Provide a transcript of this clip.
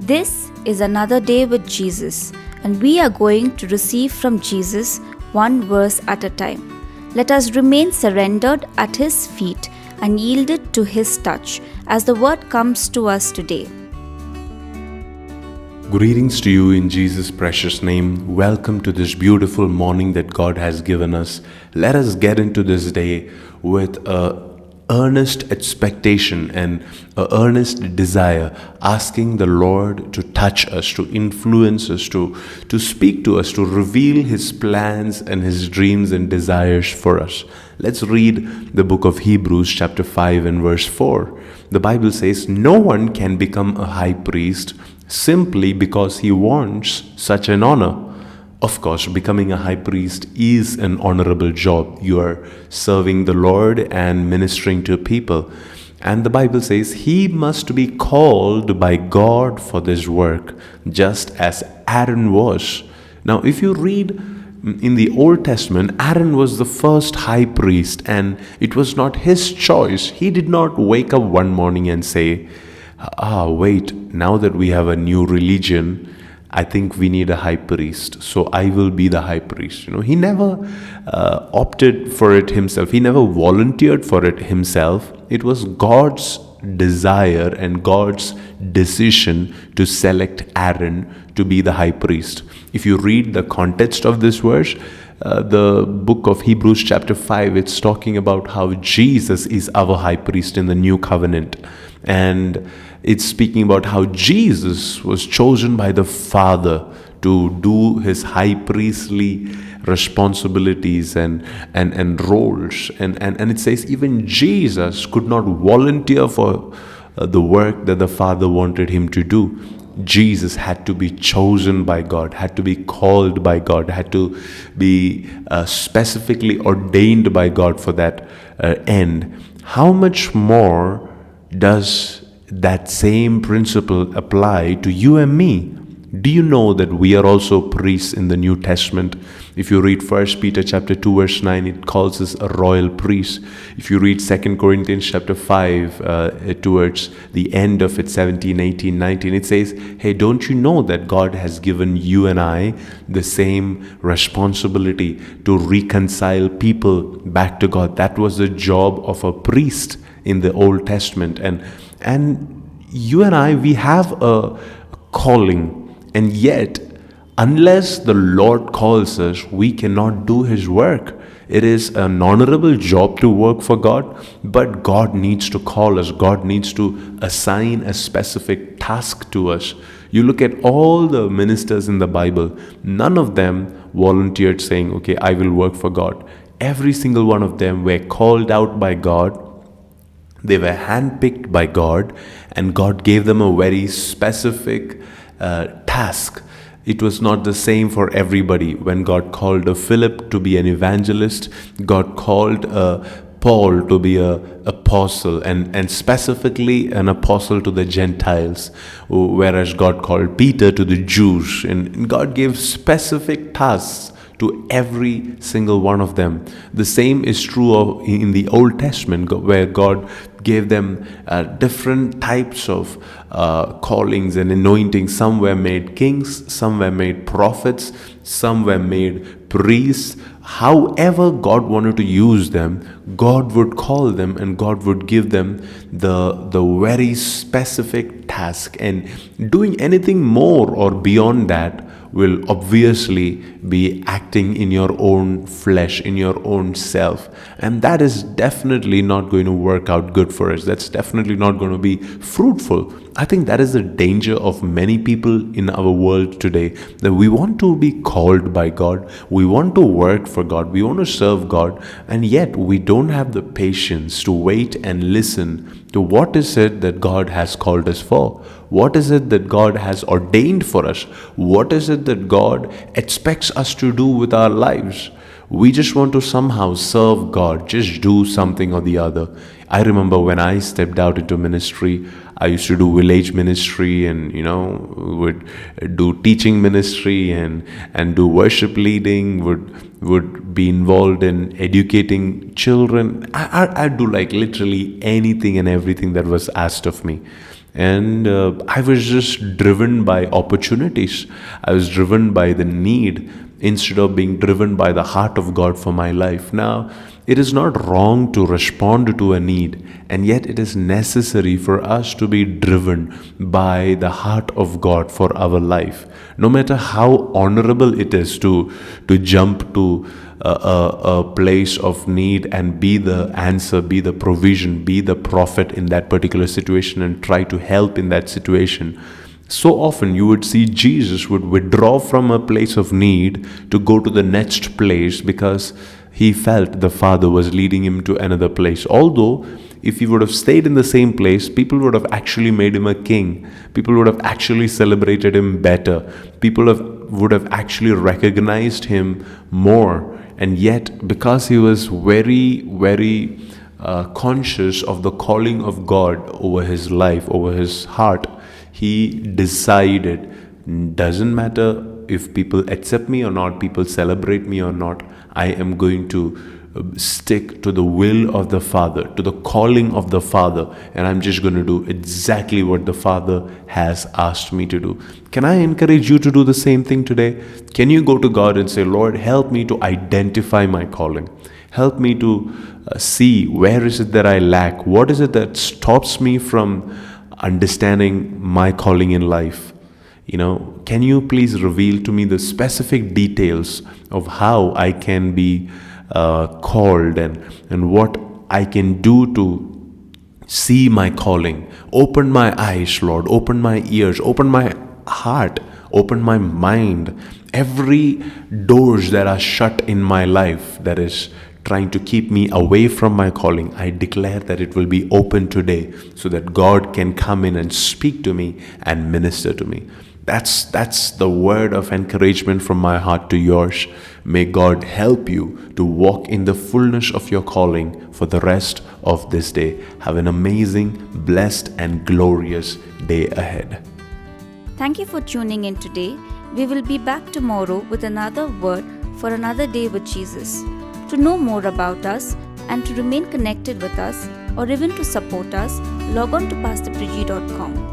This is another day with Jesus, and we are going to receive from Jesus one verse at a time. Let us remain surrendered at His feet and yielded to His touch as the word comes to us today. Greetings to you in Jesus' precious name. Welcome to this beautiful morning that God has given us. Let us get into this day with a earnest expectation and an earnest desire, asking the Lord to touch us, to influence us, to speak to us, to reveal His plans and His dreams and desires for us. Let's read the book of Hebrews chapter 5 and verse 4. The Bible says, "No one can become a high priest simply because he wants such an honor." Of course, becoming a high priest is an honorable job. You are serving the Lord and ministering to people. And the Bible says he must be called by God for this work, just as Aaron was. Now, if you read in the Old Testament, Aaron was the first high priest, and it was not his choice. He did not wake up one morning and say, wait, now that we have a new religion, I think we need a high priest, so I will be the high priest. He never opted for it himself. He never volunteered for it himself. It was God's desire and God's decision to select Aaron to be the high priest. If you read the context of this verse, the book of Hebrews chapter 5, it's talking about how Jesus is our high priest in the new covenant. And it's speaking about how Jesus was chosen by the Father to do His high priestly responsibilities and roles. And it says even Jesus could not volunteer for the work that the Father wanted Him to do. Jesus had to be chosen by God, had to be called by God, had to be specifically ordained by God for that end. How much more does that same principle apply to you and me? Do you know that we are also priests in the New Testament? If you read 1 Peter chapter 2 verse 9, it calls us a royal priest. If you read 2 Corinthians chapter 5 towards the end of it, 17, 18, 19, it says, hey, don't you know that God has given you and I the same responsibility to reconcile people back to God? That was the job of a priest in the Old Testament. And you and I, we have a calling. And yet, unless the Lord calls us, we cannot do His work. It is an honorable job to work for God, but God needs to call us. God needs to assign a specific task to us. You look at all the ministers in the Bible, none of them volunteered saying, okay, I will work for God. Every single one of them were called out by God. They were handpicked by God, and God gave them a very specific task. It was not the same for everybody. When God called Philip to be an evangelist, God called Paul to be an apostle, and specifically an apostle to the Gentiles, whereas God called Peter to the Jews. And God gave specific tasks to every single one of them. The same is true in the Old Testament, where God gave them different types of callings and anointings. Some were made kings, some were made prophets, some were made priests. However God wanted to use them, God would call them and God would give them the very specific task. And doing anything more or beyond that will obviously be acting in your own flesh, in your own self. And that is definitely not going to work out good for us. That's definitely not going to be fruitful. I think that is the danger of many people in our world today, that we want to be called by God, we want to work for God, we want to serve God, and yet we don't have the patience to wait and listen to what is it that God has called us for. What is it that God has ordained for us? What is it that God expects us to do with our lives? We just want to somehow serve God, just do something or the other. I remember when I stepped out into ministry, I used to do village ministry, and would do teaching ministry and do worship leading, would be involved in educating children. I'd do like literally anything and everything that was asked of me. And I was just driven by opportunities. I was driven by the need instead of being driven by the heart of God for my life. Now, it is not wrong to respond to a need, and yet it is necessary for us to be driven by the heart of God for our life. No matter how honorable it is to jump to a place of need and be the answer, be the provision, be the prophet in that particular situation and try to help in that situation. So often you would see Jesus would withdraw from a place of need to go to the next place because he felt the Father was leading him to another place. Although, if he would have stayed in the same place, people would have actually made him a king. People would have actually celebrated him better. People would have actually recognized him more. And yet, because he was very, very conscious of the calling of God over his life, over his heart, he decided, doesn't matter if people accept me or not, people celebrate me or not, I am going to stick to the will of the Father, to the calling of the Father, and I'm just going to do exactly what the Father has asked me to do. Can I encourage you to do the same thing today? Can you go to God and say, Lord, help me to identify my calling. Help me to see where is it that I lack? What is it that stops me from understanding my calling in life? Can you please reveal to me the specific details of how I can be called and what I can do to see my calling? Open my eyes, Lord. Open my ears. Open my heart. Open my mind. Every doors that are shut in my life that is trying to keep me away from my calling, I declare that it will be open today so that God can come in and speak to me and minister to me. That's the word of encouragement from my heart to yours. May God help you to walk in the fullness of your calling for the rest of this day. Have an amazing, blessed, and glorious day ahead. Thank you for tuning in today. We will be back tomorrow with another word for another day with Jesus. To know more about us and to remain connected with us or even to support us, log on to pastorpriji.com.